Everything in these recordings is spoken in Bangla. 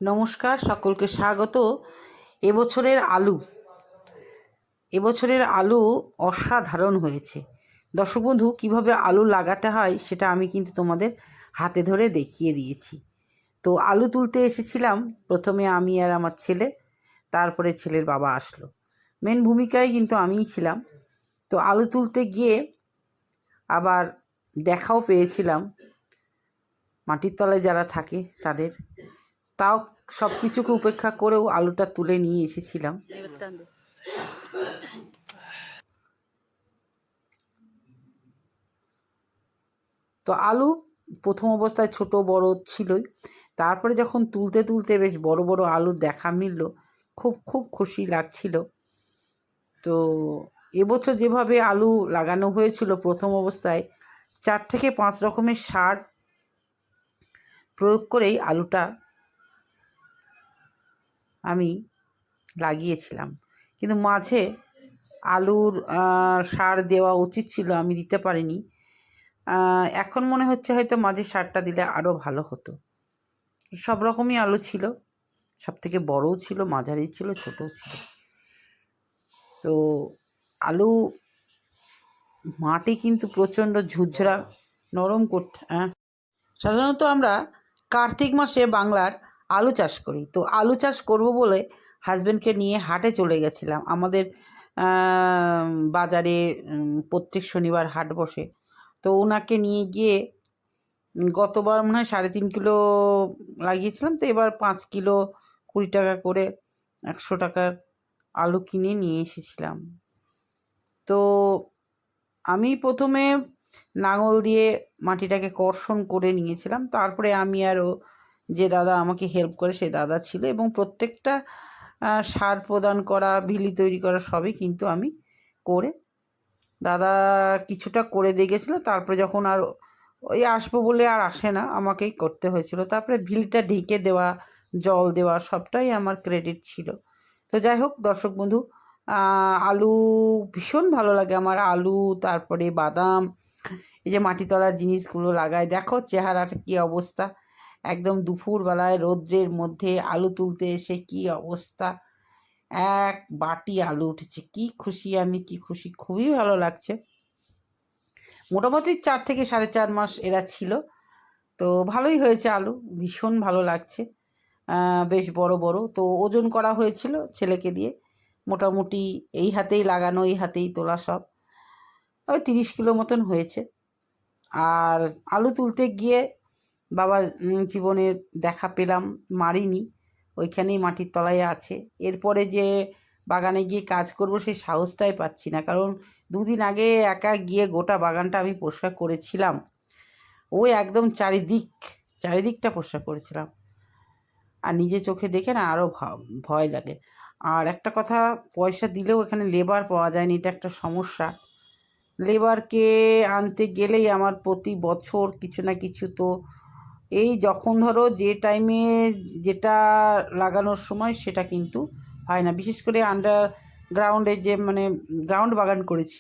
নমস্কার, সকলকে স্বাগত। এবছরের আলু অসাধারণ হয়েছে। দর্শক বন্ধু, কীভাবে আলু লাগাতে হয় সেটা আমি কিন্তু তোমাদের হাতে ধরে দেখিয়ে দিয়েছি। তো আলু তুলতে এসেছিলাম, প্রথমে আমি আর আমার ছেলে, তারপরে ছেলের বাবা আসলো। মেন ভূমিকায় কিন্তু আমিই ছিলাম। তো আলু তুলতে গিয়ে আবার দেখাও পেয়েছিলাম মাটির তলায় যারা থাকে তাদের। তাও সব কিছুকে উপেক্ষা করেও আলুটা তুলে নিয়ে এসেছিলাম। তো আলু প্রথম অবস্থায় ছোট বড় ছিলই, তারপরে যখন তুলতে তুলতে বেশ বড় বড় আলুর দেখা মিলল, খুব খুব খুশি লাগছিল। তো এবছর যেভাবে আলু লাগানো হয়েছিল, প্রথম অবস্থায় 4 থেকে 5 রকমের সার প্রয়োগ করেই আলুটা আমি লাগিয়েছিলাম, কিন্তু মাঝে আলুর সার দেওয়া উচিত ছিল, আমি দিতে পারিনি। এখন মনে হচ্ছে হয়তো মাঝে সারটা দিলে আরও ভালো হতো। সব রকমই আলু ছিল, সব থেকে বড়ও ছিল, মাঝারি ছিল, ছোটও ছিল। তো আলু মাটি কিন্তু প্রচণ্ড ঝুরঝরা নরম করতে। সাধারণত আমরা কার্তিক মাসে বাংলার আলু চাষ করি। তো আলু চাষ করব বলে হাজব্যান্ডকে নিয়ে হাটে চলে গেছিলাম। আমাদের বাজারে প্রত্যেক শনিবার হাট বসে। তো ওনাকে নিয়ে গিয়ে গতবার মনে হয় 3.5 কিলো লাগিয়েছিলাম, তো এবার 5 কিলো 20 টাকা করে 100 টাকার আলু কিনে নিয়ে এসেছিলাম। তো আমি প্রথমে লাঙল দিয়ে মাটিটাকে কর্ষণ করে নিয়েছিলাম, তারপরে আমি আরও যে দাদা আমাকে হেল্প করে সে দাদা ছিল, এবং প্রত্যেকটা সার প্রদান করা, ভিলি তৈরি করা সবই কিন্তু আমি করে, দাদা কিছুটা করে দিয়ে গেছিলো। তারপরে যখন আর ওই আসবো বলে আর আসে না, আমাকেই করতে হয়েছিল। তারপরে ভিলিটা ঢেকে দেওয়া, জল দেওয়া সবটাই আমার ক্রেডিট ছিল। তো যাই হোক দর্শক বন্ধু, আলু ভীষণ ভালো লাগে আমার। আলু, তারপরে বাদাম, এই যে মাটিতলার জিনিসগুলো লাগায়, দেখো চেহারাটা কী অবস্থা। একদম দুপুরবেলায় রৌদ্রের মধ্যে আলু তুলতে এসে কী অবস্থা, এক বাটি আলু উঠেছে। কি খুশি আমি, কি খুশি, খুবই ভালো লাগছে। মোটামুটি 4 থেকে 4.5 মাস এরা ছিল। তো ভালোই হয়েছে আলু, ভীষণ ভালো লাগছে। বেশ বড় বড়। তো ওজন করা হয়েছিল ছেলেকে দিয়ে, মোটামুটি এই হাতেই লাগানো, এই হাতেই তোলা, সব ওই 30 কিলো মতন হয়েছে। আর আলু তুলতে গিয়ে বাবার জীবনের দেখা পেলাম, মারিনি, ওইখানেই মাটির তলায় আছে। এরপরে যে বাগানে গিয়ে কাজ করব সেই সাহসটাই পাচ্ছি না, কারণ 2 দিন আগে একা গিয়ে গোটা বাগানটা আমি পরিষ্কার করেছিলাম। ওই একদম চারিদিকটা পরিষ্কার করেছিলাম, আর নিজে চোখে দেখে না আরও ভয় লাগে। আর একটা কথা, পয়সা দিলেও এখানে লেবার পাওয়া যায়নি, এটা একটা সমস্যা। লেবারকে আনতে গেলেই আমার প্রতি বছর কিছু না কিছু, তো এই যখন ধরো যে টাইমে যেটা লাগানোর সময় সেটা কিন্তু হয় না। বিশেষ করে আন্ডারগ্রাউন্ডে যে গ্রাউন্ড বাগান করেছি,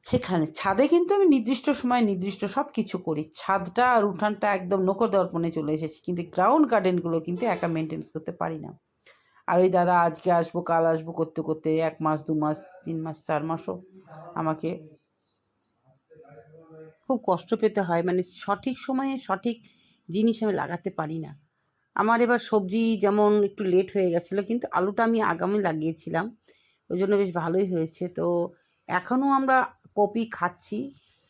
সেখানে ছাদে কিন্তু আমি নির্দিষ্ট সময় নির্দিষ্ট সব কিছু করি। ছাদটা আর উঠানটা একদম নখদর্পণে চলে এসেছি, কিন্তু গ্রাউন্ড গার্ডেনগুলো কিন্তু একা মেনটেন করতে পারি না। আর ওই দাদা আজকে আসবো কাল আসবো করতে করতে 1 মাস 2 মাস 3 মাস 4 মাসও আমাকে খুব কষ্ট পেতে হয়। সঠিক সময়ে সঠিক জিনিস আমি লাগাতে পারি না। আমার এবার সবজি যেমন একটু লেট হয়ে গেছিলো, কিন্তু আলুটা আমি আগামী লাগিয়েছিলাম, ওই জন্য বেশ ভালোই হয়েছে। তো এখনও আমরা কপি খাচ্ছি,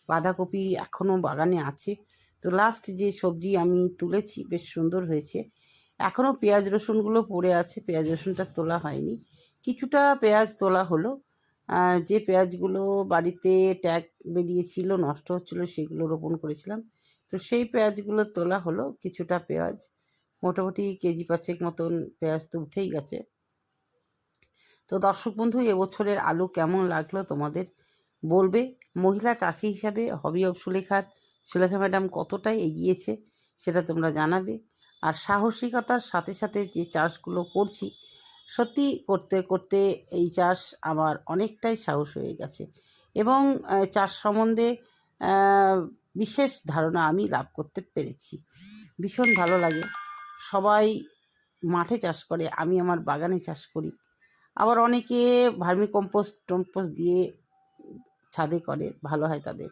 বাঁধাকপি এখনও বাগানে আছে। তো লাস্ট যে সবজি আমি তুলেছি বেশ সুন্দর হয়েছে। এখনও পেঁয়াজ রসুনগুলো পড়ে আছে, পেঁয়াজ রসুনটা তোলা হয়নি, কিছুটা পেঁয়াজ তোলা হলো। যে পেঁয়াজগুলো বাড়িতে ট্যাগ বেরিয়েছিল, নষ্ট হচ্ছিলো, সেগুলো রোপণ করেছিলাম, তো সেই পেঁয়াজগুলো তোলা হলো। কিছুটা পেঁয়াজ, মোটামুটি কেজি 5 মতন পেঁয়াজ তো উঠেই গেছে। তো দর্শক বন্ধু, এবছরের আলু কেমন লাগলো তোমাদের বলবে। মহিলা চাষি হিসাবে হবি অফ সুলেখা ম্যাডাম কতটাই এগিয়েছে সেটা তোমরা জানাবে। আর সাহসিকতার সাথে সাথে যে চাষগুলো করছি, সত্যি করতে করতে এই চাষ আমার অনেকটাই সাহস হয়ে গেছে, এবং চাষ সম্বন্ধে বিশেষ ধারণা আমি লাভ করতে পেরেছি। ভীষণ ভালো লাগে। সবাই মাঠে চাষ করে, আমি আমার বাগানে চাষ করি। আবার অনেকে ভার্মি কম্পোস্ট টম্পোস্ট দিয়ে ছাদে করে, ভালো হয় তাদের।